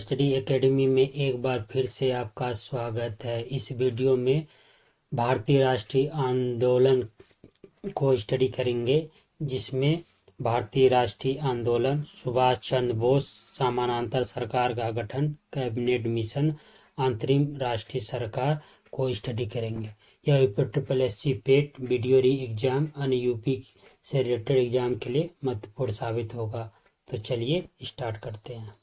Study academy में एक बार फिर से आपका स्वागत है। इस वीडियो में भारतीय राष्ट्रीय आंदोलन को स्टडी करेंगे, जिसमें भारतीय राष्ट्रीय आंदोलन, सुभाष चंद्र बोस, समानांतर सरकार का गठन, कैबिनेट मिशन, अंतरिम राष्ट्रीय सरकार को स्टडी करेंगे। यह UPSC पेट, वीडियो री एग्जाम, अन्य यूपी से रिलेटेड एग्जाम के लिए महत्वपूर्ण साबित होगा। तो चलिए स्टार्ट करते हैं।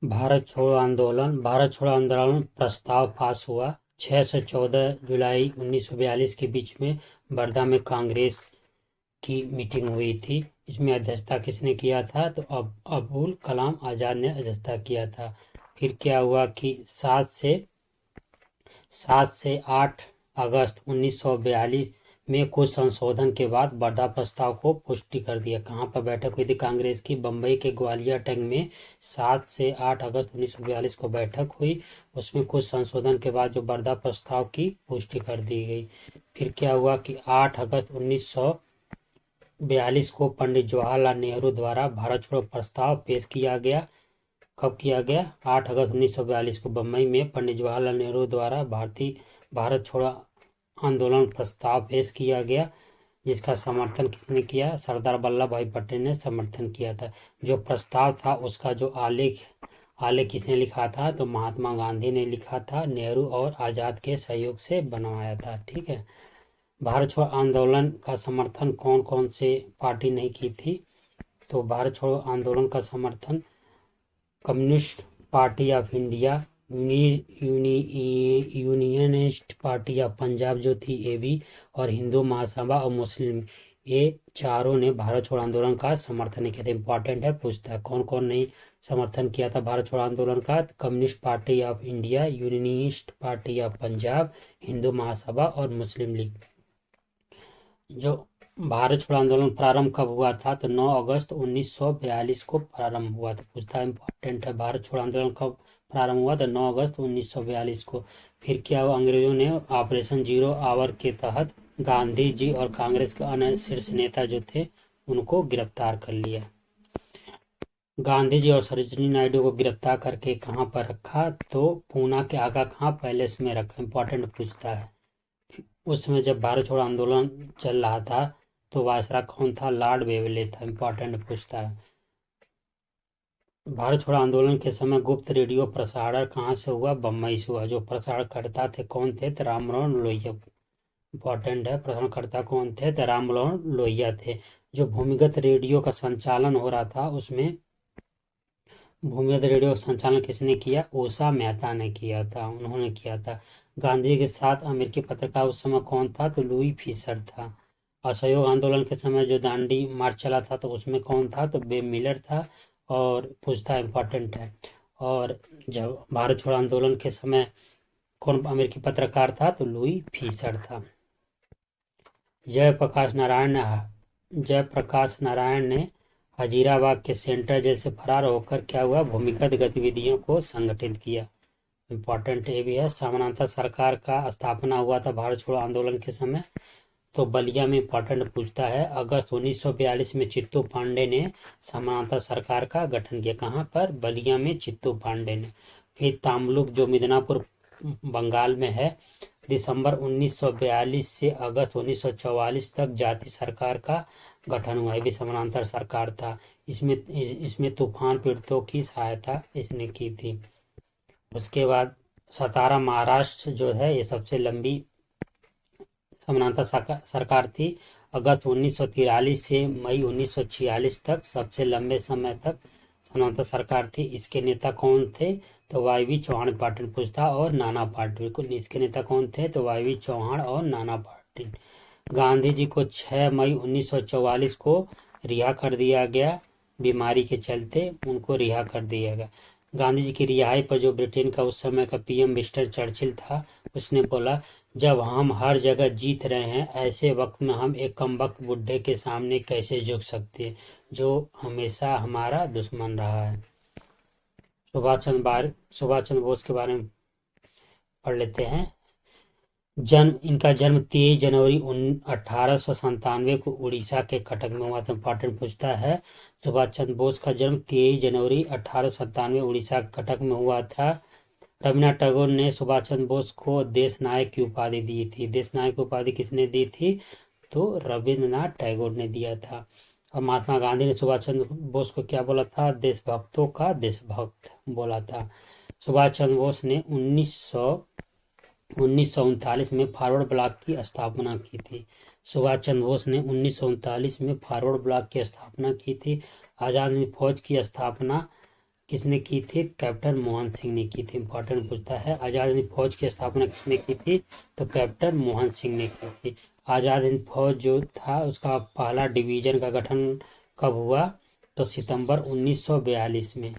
भारत छोड़ो आंदोलन प्रस्ताव पास हुआ। 6 से 14 जुलाई 1942 के बीच में वर्धा में कांग्रेस की मीटिंग हुई थी। इसमें अध्यक्षता किसने किया था? तो अबुल कलाम आज़ाद ने अध्यक्षता किया था। फिर क्या हुआ कि 7 से 8 अगस्त 1942 में कुछ संशोधन के बाद वर्धा प्रस्ताव को पुष्टि कर दिया। कहाँ पर बैठक हुई थी कांग्रेस की? बम्बई के ग्वालियर टंग में 7 से 8 अगस्त 1942 को बैठक हुई। उसमें कुछ संशोधन के बाद जो वर्धा प्रस्ताव की पुष्टि कर दी गई। फिर क्या हुआ कि 8 अगस्त 1942 को पंडित जवाहरलाल नेहरू द्वारा भारत छोड़ो प्रस्ताव पेश किया गया। कब किया गया? 8 अगस्त 1942 को बम्बई में पंडित जवाहरलाल नेहरू द्वारा भारत छोड़ो आंदोलन प्रस्ताव पेश किया गया, जिसका समर्थन किसने किया? सरदार वल्लभ भाई पटेल ने समर्थन किया था। जो प्रस्ताव था उसका जो आलेख किसने लिखा था? तो महात्मा गांधी ने लिखा था। नेहरू और आज़ाद के सहयोग से बनवाया था। ठीक है। भारत छोड़ो आंदोलन का समर्थन कौन कौन से पार्टी ने की थी? तो भारत छोड़ो आंदोलन का समर्थन communist Party of India, Unionist Party of Punjab जो थी AB, और हिंदू महासभा और मुस्लिम, ये चारों ने भारत छोड़ो आंदोलन का समर्थन नहीं किया था। इंपॉर्टेंट है, पूछता है कौन कौन ने समर्थन किया था भारत छोड़ो आंदोलन का? Communist Party of India, Unionist Party of Punjab, Hindu Mahasabha और मुस्लिम लीग। जो भारत छोड़ो आंदोलन प्रारंभ कब हुआ था? तो 9 अगस्त 1942 को प्रारंभ हुआ था। पूछता है, इंपॉर्टेंट है, भारत छोड़ो आंदोलन कब प्रारंभ हुआ? तो 9 अगस्त 1942 को। फिर क्या हुआ? अंग्रेजों ने ऑपरेशन जीरो आवर के तहत गांधी जी और कांग्रेस के अन्य शीर्ष नेता जो थे उनको गिरफ्तार कर लिया। गांधी जी और सरोजिनी नायडू को गिरफ्तार करके कहाँ पर रखा? तो पूना के आगा खां पैलेस में रखा। इंपॉर्टेंट पूछता है। उस समय जब भारत छोड़ो आंदोलन चल रहा था तो वायसराय कौन था? लॉर्ड वेवले था। इंपॉर्टेंट पूछता है। भारत छोड़ो आंदोलन के समय गुप्त रेडियो प्रसारण कहाँ से हुआ? बम्बई से हुआ। जो प्रसारणकर्ता थे कौन थे? तो राम मनोहर लोहिया। इंपॉर्टेंट है, प्रसारणकर्ता कौन थे? तो राम मनोहर लोहिया थे। जो भूमिगत रेडियो का संचालन हो रहा था उसमें भूमिगत रेडियो का संचालन किसने किया? उषा मेहता ने किया था, उन्होंने किया था। गांधी के साथ अमेरिकी पत्रकार उस समय कौन था? तो लुई फिशर था। असहयोग आंदोलन के समय जो दांडी मार्च चला था तो उसमें कौन था? तो बेब मिलर था। और पूछता इंपॉर्टेंट है। और जब भारत छोड़ो आंदोलन के समय कौन अमेरिकी पत्रकार था? तो लुई फिशर था। जयप्रकाश नारायण ने हजीराबाद के सेंट्रल जेल से फरार होकर क्या हुआ? भूमिगत गतिविधियों को संगठित किया। इंपॉर्टेंट ये भी है। समानांतर सरकार का स्थापना हुआ था भारत छोड़ो आंदोलन के समय, तो बलिया में। इंपॉर्टेंट पूछता है, अगस्त 1942 में चित्तू पांडे ने समानांतर सरकार का गठन किया। कहाँ पर? बलिया में चित्तू पांडे ने। फिर तामलुक जो मिदनापुर बंगाल में है, दिसंबर 1942 से अगस्त 1944 तक जाति सरकार का गठन हुआ। ये भी समानांतर सरकार था। इसमें तूफान पीड़ितों की सहायता इसने की थी। उसके बाद सतारा महाराष्ट्र जो है, ये सबसे लंबी समानांतर सरकार थी। अगस्त 1943 से मई 1946 तक सबसे लंबे समय तक समानांतर सरकार थी। इसके नेता कौन थे? तो YV चौहान पाटिल पूछता, और नाना पाटिल। इसके नेता कौन थे? तो YV चौहान और नाना पाटिल। गांधी जी को 6 मई 1944 को रिहा कर दिया गया। बीमारी के चलते उनको रिहा कर दिया गया। गांधी जी की रिहाई पर जो ब्रिटेन का उस समय का PM विंस्टन चर्चिल था, उसने बोला, जब हम हर जगह जीत रहे हैं, ऐसे वक्त में हम एक कमबख्त बुड्ढे के सामने कैसे झुक सकते हैं, जो हमेशा हमारा दुश्मन रहा है। सुभाष चंद्र बोस के बारे में पढ़ लेते हैं। इनका जन्म 23 जनवरी 1897 को उड़ीसा के कटक में हुआ था। इंपॉर्टेंट पूछता है। सुभाष चंद्र बोस का जन्म 23 जनवरी 1897 उड़ीसा के कटक में हुआ था। रविन्द्रनाथ टैगोर ने सुभाष चंद्र बोस को देश नायक की उपाधि दी थी। देश नायक की उपाधि किसने दी थी? तो रविन्द्रनाथ टैगोर ने दिया था। और महात्मा गांधी ने सुभाष चंद्र बोस को क्या बोला था? देशभक्तों का देशभक्त बोला था। सुभाष चंद्र बोस ने 1939 में फॉरवर्ड ब्लॉक की स्थापना की थी। सुभाष चंद्र बोस ने 1939 में फॉरवर्ड ब्लॉक की स्थापना की थी। आज़ाद हिंद फौज की स्थापना किसने की थी? कैप्टन मोहन सिंह ने की थी। इंपॉर्टेंट पूछता है, आज़ाद हिंद फौज की स्थापना किसने की थी? तो कैप्टन मोहन सिंह ने की थी। आज़ाद हिंद फौज जो था उसका पहला डिवीजन का गठन कब हुआ? तो सितंबर 1942 में।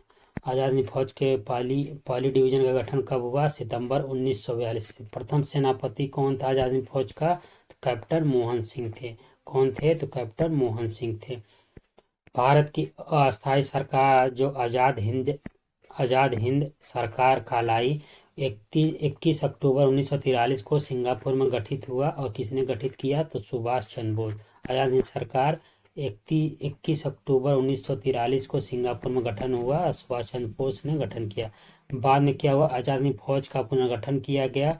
आज़ाद हिंद फौज के पहली डिवीजन का गठन कब हुआ? सितंबर 1942 में। प्रथम सेनापति कौन था आज़ाद हिंद फौज का? तो कैप्टन मोहन सिंह थे। कौन थे? तो कैप्टन मोहन सिंह थे। भारत की अस्थायी सरकार जो आज़ाद हिंद सरकार कहलाई 21 अक्टूबर 1943 को सिंगापुर में गठित हुआ। और किसने गठित किया? तो सुभाष चंद्र बोस। आज़ाद हिंद सरकार 21 अक्टूबर 1943 को सिंगापुर में गठन हुआ और सुभाष चंद्र बोस ने गठन किया। बाद में क्या हुआ? आज़ाद हिंद फौज का पुनर्गठन किया गया।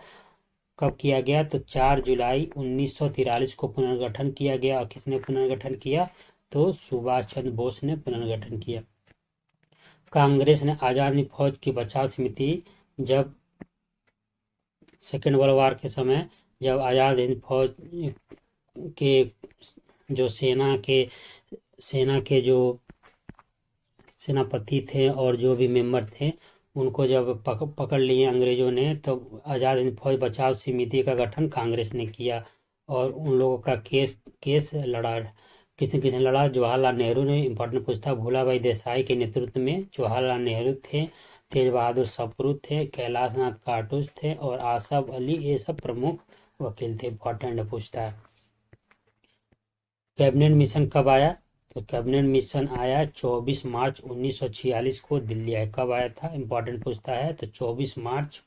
कब किया गया? तो 4 जुलाई 1943 को पुनर्गठन किया गया। और किसने पुनर्गठन किया? तो सुभाष चंद्र बोस ने पुनर्गठन किया। कांग्रेस ने आज़ाद हिंद फौज की बचाव समिति जब सेकेंड वर्ल्ड वार के समय जब आज़ाद हिंद फौज के जो सेना के जो सेनापति थे और जो भी मेंबर थे उनको जब पकड़ लिए अंग्रेजों ने, तो आज़ाद हिंद फौज बचाव समिति का गठन कांग्रेस ने किया। और उन लोगों का केस लड़ा। किसने लड़ा? जवाहरलाल नेहरू ने। इंपॉर्टेंट पूछता, भूलाभाई देसाई के नेतृत्व में जवाहरलाल नेहरू थे, तेज बहादुर सप्रू थे, कैलाश नाथ कारतूस थे और आसफ अली, ये सब प्रमुख वकील थे। इंपॉर्टेंट पूछता है। कैबिनेट मिशन कब आया? तो कैबिनेट मिशन आया 24 मार्च 1946 को दिल्ली आया। कब आया था? इंपॉर्टेंट पूछता है। तो 24 मार्च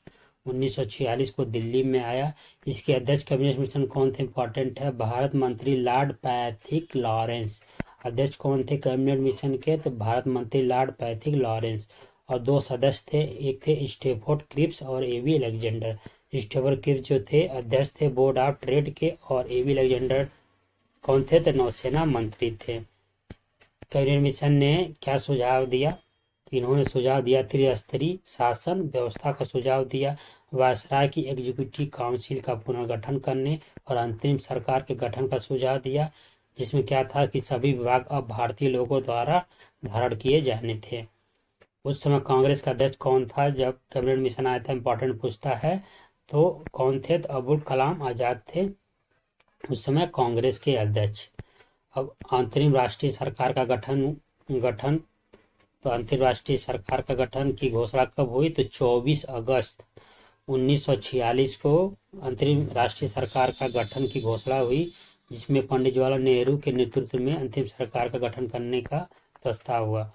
1946 को दिल्ली में आया। इसके अध्यक्ष कैबिनेट मिशन कौन थे? इंपॉर्टेंट है, भारत मंत्री लॉर्ड पैथिक लॉरेंस। अध्यक्ष कौन थे कैबिनेट मिशन के? तो भारत मंत्री लॉर्ड पैथिक लॉरेंस। और 2 सदस्य थे, एक थे स्टेफोर्ड क्रिप्स और एवी अलेक्जेंडर। स्टेफोर्ड क्रिप्स जो थे अध्यक्ष थे बोर्ड ऑफ ट्रेड के, और एवी अलेक्जेंडर कौन थे? तो नौसेना मंत्री थे। कैबिनेट मिशन ने क्या सुझाव दिया? इन्होंने सुझाव दिया त्रिस्तरीय शासन व्यवस्था का सुझाव दिया, वायसराय की एग्जीक्यूटिव काउंसिल का पुनर्गठन करने और अंतरिम सरकार के गठन का सुझाव दिया, जिसमें क्या था कि सभी विभाग अब भारतीय लोगों द्वारा धारण किए जाने थे। उस समय कांग्रेस का अध्यक्ष कौन था जब कैबिनेट मिशन आया था? इंपॉर्टेंट पूछता है। तो कौन थे? तो अबुल कलाम आजाद थे उस समय कांग्रेस के अध्यक्ष। अब अंतरिम राष्ट्रीय सरकार का गठन तो अंतरिम राष्ट्रीय सरकार का गठन की घोषणा कब हुई? तो 24 अगस्त 1946 को अंतरिम राष्ट्रीय सरकार का गठन की घोषणा हुई, जिसमें पंडित जवाहरलाल नेहरू के नेतृत्व में अंतिम सरकार का गठन करने का प्रस्ताव हुआ।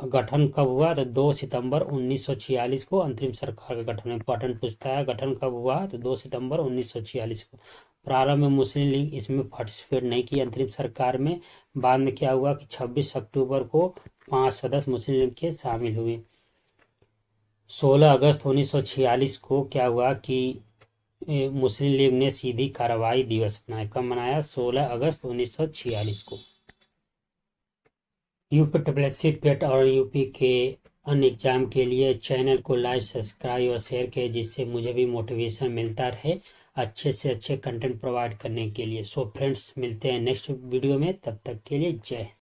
गठन कब हुआ? तो 2 सितंबर 1946 को अंतरिम सरकार का गठन। इंपॉर्टेंट पूछता है, गठन कब हुआ? तो 2 सितंबर 1946 को। प्रारंभ में मुस्लिम लीग इसमें पार्टिसिपेट नहीं की अंतरिम सरकार में। बाद में क्या हुआ कि 26 अक्टूबर को 5 सदस्य मुस्लिम लीग के शामिल हुए। 16 अगस्त 1946 को क्या हुआ कि मुस्लिम लीग ने सीधी कार्रवाई दिवस मनाया। कब मनाया? 16 अगस्त 1946 को। यूपी ट्रिपल पेट और यूपी के अन्य एग्जाम के लिए चैनल को लाइक, सब्सक्राइब और शेयर करें, जिससे मुझे भी मोटिवेशन मिलता रहे अच्छे से अच्छे कंटेंट प्रोवाइड करने के लिए। सो फ्रेंड्स, मिलते हैं नेक्स्ट वीडियो में, तब तक के लिए जय हिंद।